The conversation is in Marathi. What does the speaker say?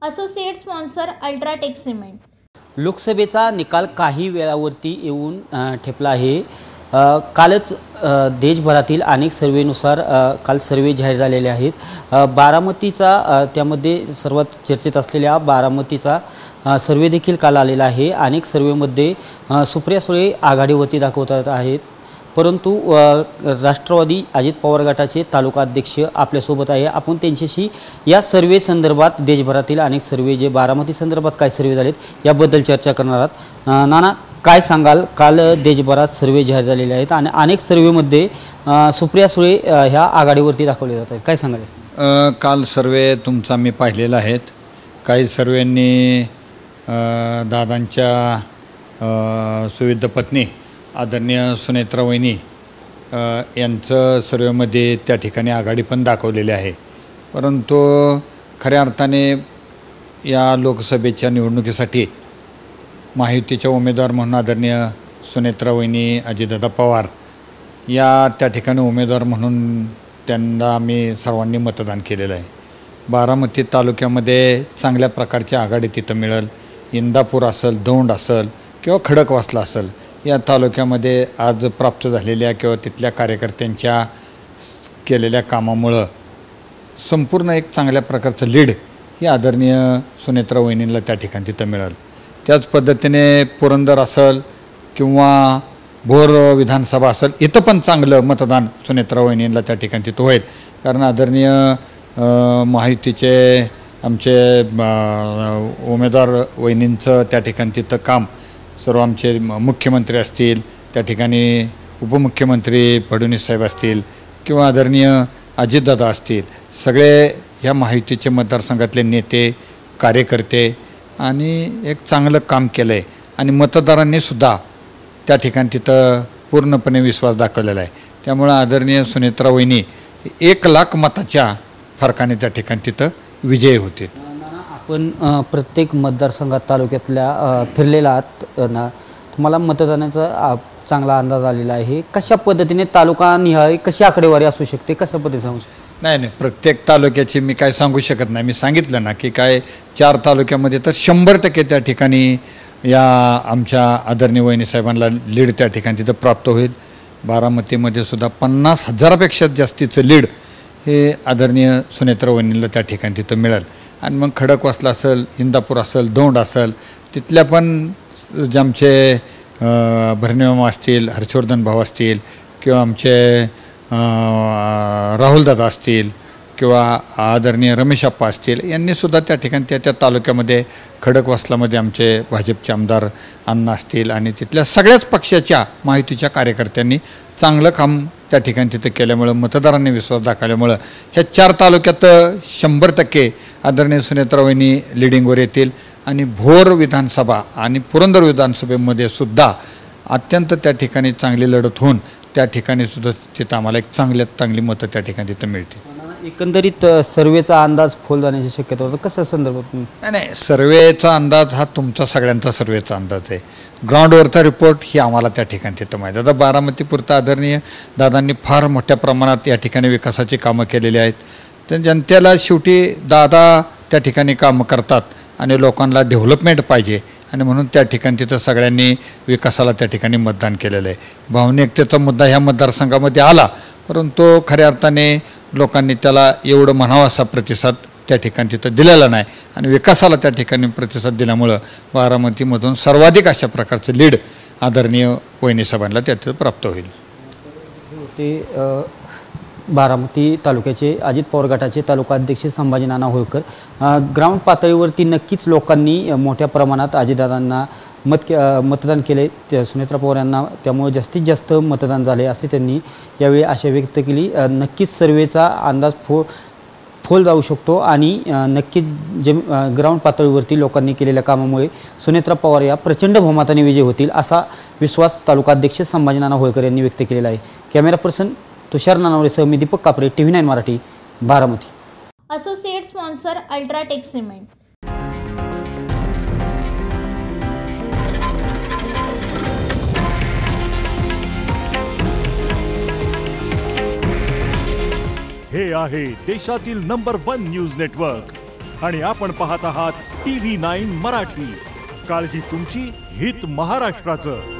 Associate sponsor UltraTech cement. लोकसभेचा निकाल काही वेळावरती येऊन ठेपला आहे। कालच देशभरातील अनेक सर्वेनुसार काल सर्वे जाहीर झालेले आहेत। बारामतीचा त्यामध्ये सर्वात चर्चेत असलेल्या बारामतीचा सर्वे देखील काल आलेला आहे। अनेक सर्वेमध्ये सुप्रिया सुळे आघाडीवरती दाखवत आहेत, परंतु राष्ट्रवादी अजित पवार गटाचे तालुका अध्यक्ष आपल्यासोबत आहे। आपण त्यांच्याशी या सर्वे संदर्भात देशभरातील अनेक सर्वे जे बारामती संदर्भात काय सर्वे झालेत याबद्दल चर्चा करणार आहोत। नाना, काय सांगाल? काल देशभरात सर्वे जाहीर झालेले आहेत आणि अनेक सर्वेमध्ये सुप्रिया सुळे ह्या आघाडीवरती दाखवले जात आहेत, काय सांगाल? काल सर्वे तुमचा मी पाहिलेला आहेत। काही सर्वेंनी दादांच्या सुविध पत्नी आदरणीय सुनेत्रा वहिनी यांचं सर्वेमध्ये त्या ठिकाणी आघाडी पण दाखवलेली आहे, परंतु खऱ्या अर्थाने या लोकसभेच्या निवडणुकीसाठी महायुतीच्या उमेदवार म्हणून आदरणीय सुनेत्रा वहिनी अजितदादा पवार या त्या ठिकाणी उमेदवार म्हणून त्यांना आम्ही सर्वांनी मतदान केलेलं आहे। बारामती तालुक्यामध्ये चांगल्या प्रकारची आघाडी तिथं मिळेल। इंदापूर असेल, दौंड असेल किंवा खडकवासला असेल, या तालुक्यामध्ये आज प्राप्त झालेल्या किंवा तिथल्या कार्यकर्त्यांच्या केलेल्या कामामुळं संपूर्ण एक चांगल्या प्रकारचं लीड ही आदरणीय सुनेत्रा वहिनींना त्या ठिकाणी तिथं मिळेल। त्याच पद्धतीने पुरंदर असेल किंवा भोर विधानसभा असेल, इथं पण चांगलं मतदान सुनेत्रा वहिनींना त्या ठिकाणी तिथं होईल, कारण आदरणीय महायुतीचे आमचे उमेदवार वहिनींचं त्या ठिकाणी तिथं काम सर्व आमचे मुख्यमंत्री असतील, त्या ठिकाणी उपमुख्यमंत्री फडणवीस साहेब असतील किंवा आदरणीय अजितदादा असतील, सगळे ह्या महायुतीचे मतदारसंघातले नेते कार्यकर्ते आणि एक चांगलं काम केलं आहे आणि मतदारांनीसुद्धा त्या ठिकाणी तिथं पूर्णपणे विश्वास दाखवलेला आहे। त्यामुळं आदरणीय सुनेत्रा वहिनी 1,00,000 मताच्या फरकाने त्या ठिकाणी तिथं विजयी होतील। आपण प्रत्येक मतदारसंघात तालुक्यातल्या फिरलेला आहात ना, तुम्हाला मतदानाचा चांगला अंदाज आलेला आहे। कशा पद्धतीने तालुका निहाय कशी आकडेवारी असू शकते, कशा पद्धतीने सांगू शकते? नाही, प्रत्येक तालुक्याची मी काय सांगू शकत नाही। मी सांगितलं ना की काय 4 तालुक्यामध्ये तर 100% त्या ठिकाणी या आमच्या आदरणीय वहिनी साहेबांना लीड त्या ठिकाणी तिथं प्राप्त होईल। बारामतीमध्ये सुद्धा 50,000पेक्षा जास्तीचं लीड हे आदरणीय सुनेत्रा वहिनीला त्या ठिकाणी तिथं मिळेल। आणि मग खडकवासला असेल, इंदापूर असेल, दौंड असेल, तिथल्या पण जे आमचे भरणेमामा असतील, हर्षवर्धन भाऊ असतील किंवा आमचे राहुलदादा असतील किंवा आदरणीय रमेशप्पा असतील, यांनीसुद्धा त्या ठिकाणी त्या तालुक्यामध्ये खडकवासलामध्ये आमचे भाजपचे आमदार अण्णा असतील आणि तिथल्या सगळ्याच पक्षाच्या माहितीच्या कार्यकर्त्यांनी चांगलं काम त्या ठिकाणी तिथं केल्यामुळं मतदारांनी विश्वास दाखवल्यामुळं ह्या 4 तालुक्यात 100% आदरणीय सुनेत्रा वहिनी लिडिंगवर येतील। आणि भोर विधानसभा आणि पुरंदर विधानसभेमध्ये सुद्धा अत्यंत त्या ठिकाणी चांगली लढत होऊन त्या ठिकाणी सुद्धा तिथं आम्हाला एक चांगली मतं त्या ठिकाणी तिथं मिळतील। एकंदरीत सर्वेचा अंदाज फोल जाण्याची शक्यता होतं, कसं संदर्भात? नाही, सर्वेचा अंदाज हा तुमचा सगळ्यांचा सर्वेचा अंदाज आहे। ग्राउंडवरचा रिपोर्ट ही आम्हाला त्या ठिकाणी तिथं माहीत। आता बारामतीपुरता आदरणीय दादांनी फार मोठ्या प्रमाणात या ठिकाणी विकासाची कामं केलेली आहेत। तर जनतेला शेवटी दादा त्या ठिकाणी कामं करतात आणि लोकांना डेव्हलपमेंट पाहिजे आणि म्हणून त्या ठिकाणी तिथं सगळ्यांनी विकासाला त्या ठिकाणी मतदान केलेलं आहे। भावनिकतेचा मुद्दा ह्या मतदारसंघामध्ये आला, परंतु खऱ्या अर्थाने लोकांनी त्याला एवढं म्हणावा असा प्रतिसाद त्या ठिकाणी तिथं दिलेला नाही आणि विकासाला त्या ठिकाणी प्रतिसाद दिल्यामुळं बारामतीमधून सर्वाधिक अशा प्रकारचं लीड आदरणीय वहिनी साहेबांना त्यात प्राप्त होईल। ते बारामती तालुक्याचे अजित पवार गटाचे तालुका अध्यक्ष संभाजी नाना होळकर। ग्राउंड पातळीवरती नक्कीच लोकांनी मोठ्या प्रमाणात अजितदादांना मतदान केले, सुनेत्रा पवार यांना, त्यामुळे जास्तीत जास्त मतदान झाले असे त्यांनी यावेळी आशा व्यक्त केली। नक्कीच सर्वेचा अंदाज फोल जाऊ शकतो आणि नक्कीच ग्राउंड पातळीवरती लोकांनी केलेल्या कामामुळे सुनेत्रा पवार या प्रचंड बहुमताने विजय होतील असा विश्वास तालुका अध्यक्ष संभाजी नाना होळकर यांनी व्यक्त केलेला आहे। कॅमेरा पर्सन तुषार नानावरेसह मी Deepak Kapare, TV9 Marathi, Baramati. Associate sponsor UltraTech cement. हे आहे देशातील नंबर 1 न्यूज नेटवर्क आणि आपण पाहत आहात TV9 मराठी. काळजी तुमची, हित महाराष्ट्राचं.